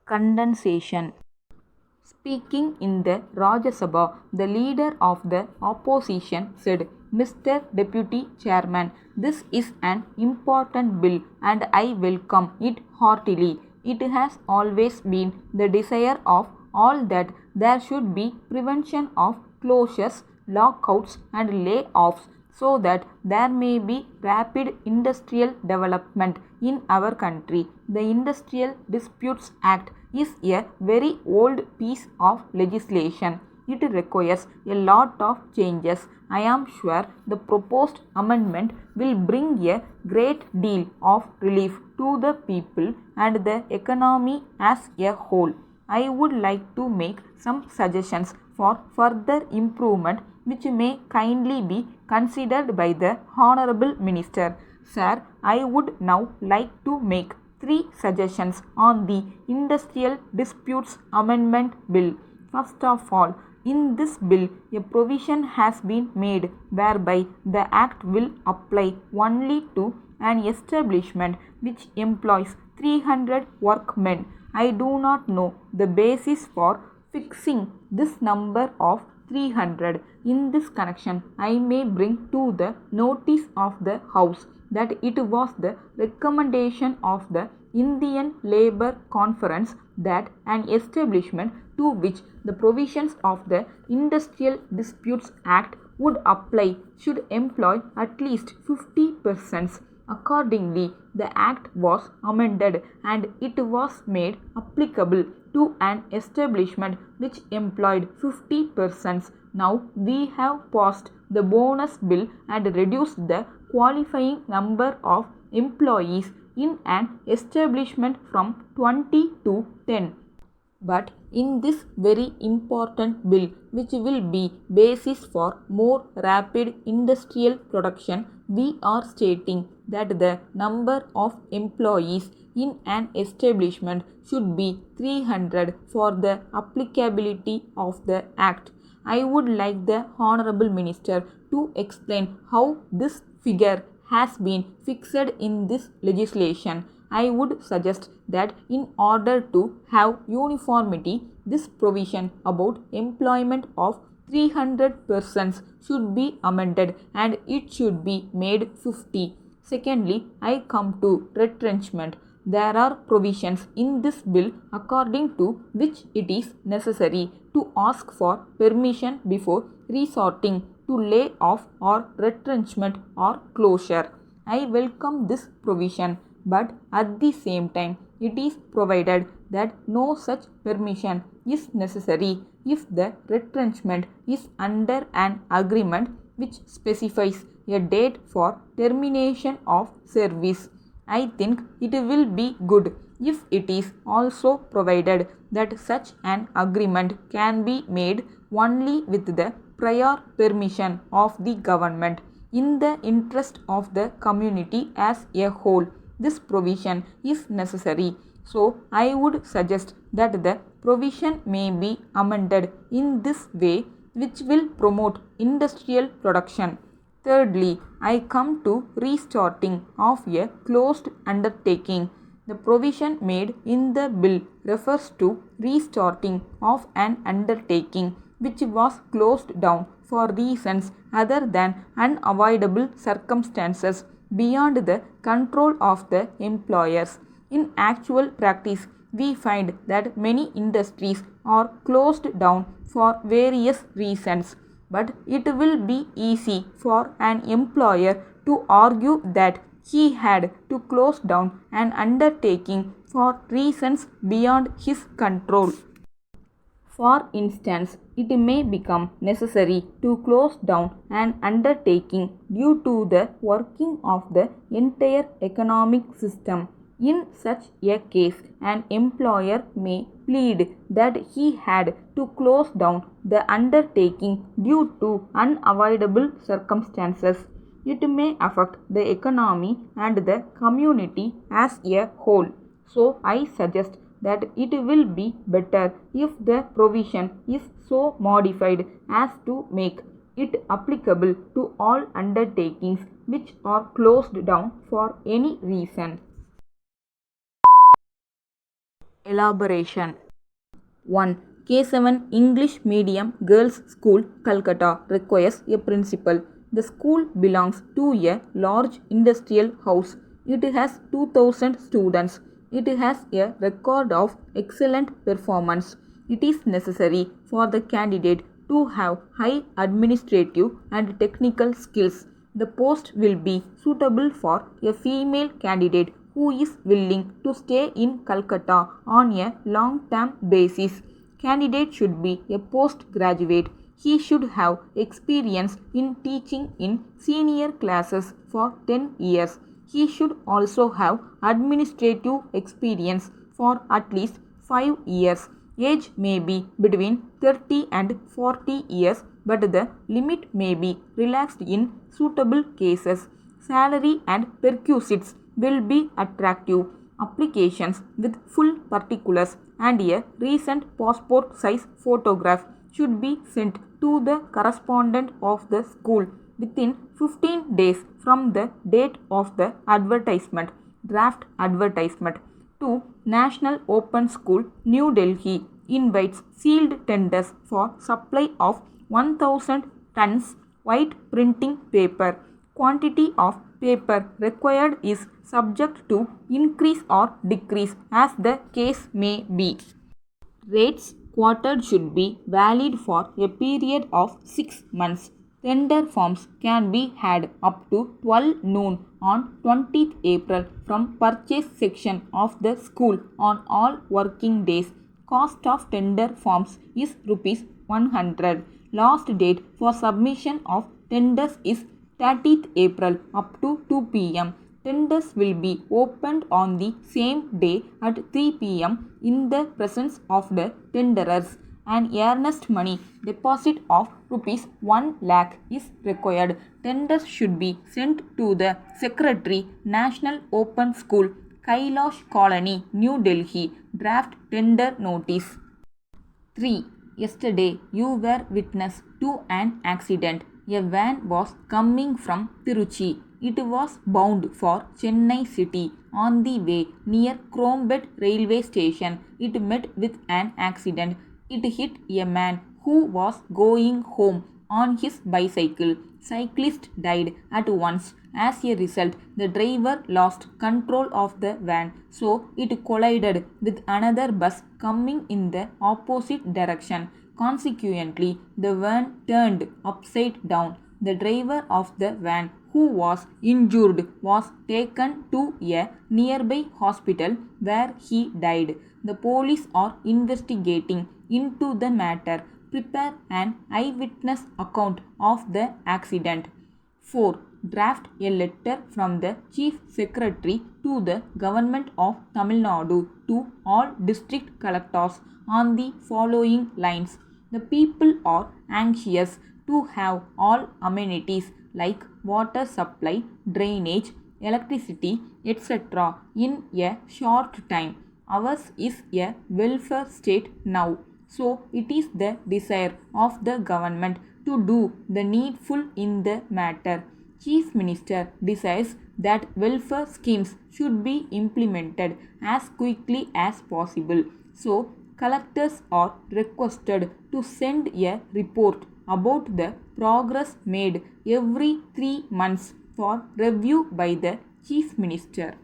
Condensation. Speaking in the Rajya Sabha, the leader of the opposition said, Mr. Deputy Chairman, this is an important bill and I welcome it heartily. It has always been the desire of all that there should be prevention of closures, lockouts and layoffs so that there may be rapid industrial development in our country. The Industrial Disputes Act is a very old piece of legislation. It requires a lot of changes. I am sure the proposed amendment will bring a great deal of relief to the people and the economy as a whole. I would like to make some suggestions for further improvement which may kindly be considered by the Honorable Minister. Sir, I would now like to make three suggestions on the Industrial Disputes Amendment Bill. First of all, in this bill, a provision has been made whereby the Act will apply only to an establishment which employs 300 workmen. I do not know the basis for fixing this number of 300. In this connection, I may bring to the notice of the House that it was the recommendation of the Indian Labour Conference that an establishment to which the provisions of the Industrial Disputes Act would apply should employ at least 50 persons. Accordingly, the Act was amended and it was made applicable to an establishment which employed 50 persons. Now we have passed the bonus bill and reduced the qualifying number of employees in an establishment from 20 to 10. But in this very important bill, which will be basis for more rapid industrial production, we are stating that the number of employees in an establishment should be 300 for the applicability of the Act. I would like the Honorable Minister to explain how this figure has been fixed in this legislation. I would suggest that in order to have uniformity, this provision about employment of 300 persons should be amended and it should be made 50. Secondly, I come to retrenchment. There are provisions in this bill according to which it is necessary to ask for permission before resorting to lay off or retrenchment or closure. I welcome this provision, but at the same time it is provided that no such permission is necessary if the retrenchment is under an agreement which specifies a date for termination of service. I think it will be good if it is also provided that such an agreement can be made only with the prior permission of the government. In the interest of the community as a whole, this provision is necessary. So, I would suggest that the provision may be amended in this way, which will promote industrial production. Thirdly, I come to restarting of a closed undertaking. The provision made in the bill refers to restarting of an undertaking which was closed down for reasons other than unavoidable circumstances beyond the control of the employers. In actual practice, we find that many industries are closed down for various reasons. But it will be easy for an employer to argue that he had to close down an undertaking for reasons beyond his control. For instance, it may become necessary to close down an undertaking due to the working of the entire economic system. In such a case, an employer may plead that he had to close down the undertaking due to unavoidable circumstances. It may affect the economy and the community as a whole. So, I suggest that it will be better if the provision is so modified as to make it applicable to all undertakings which are closed down for any reason. Elaboration. 1. K7 English Medium Girls School, Calcutta requires a principal. The school belongs to a large industrial house. It has 2000 students. It has a record of excellent performance. It is necessary for the candidate to have high administrative and technical skills. The post will be suitable for a female candidate who is willing to stay in Calcutta on a long-term basis. Candidate should be a postgraduate. He should have experience in teaching in senior classes for 10 years. He should also have administrative experience for at least 5 years. Age may be between 30 and 40 years, but the limit may be relaxed in suitable cases. Salary and perquisites will be attractive. Applications with full particulars and a recent passport size photograph should be sent to the correspondent of the school within 15 days from the date of the advertisement. Draft advertisement. 2. National Open School, New Delhi invites sealed tenders for supply of 1000 tons white printing paper. Quantity of paper required is subject to increase or decrease as the case may be. Rates quoted should be valid for a period of 6 months. Tender forms can be had up to 12 noon on 20th April from purchase section of the school on all working days. Cost of tender forms is rupees 100. Last date for submission of tenders is 30th April up to 2 p.m. Tenders will be opened on the same day at 3 p.m. in the presence of the tenderers. An earnest money deposit of rupees 1 lakh is required. Tenders should be sent to the Secretary, National Open School, Kailash Colony, New Delhi. Draft tender notice. 3. Yesterday you were witness to an accident. A van was coming from Tiruchi. It was bound for Chennai city. On the way near Crombed railway station, it met with an accident. It hit a man who was going home on his bicycle. Cyclist died at once. As a result, the driver lost control of the van, so it collided with another bus coming in the opposite direction. Consequently, the van turned upside down. The driver of the van, who was injured, was taken to a nearby hospital where he died. The police are investigating into the matter. Prepare an eyewitness account of the accident. 4. Draft a letter from the Chief Secretary to the Government of Tamil Nadu to all district collectors on the following lines. The people are anxious to have all amenities like water supply, drainage, electricity, etc. in a short time. Ours is a welfare state now, so it is the desire of the government to do the needful in the matter. Chief Minister desires that welfare schemes should be implemented as quickly as possible. So, collectors are requested to send a report about the progress made every 3 months for review by the Chief Minister.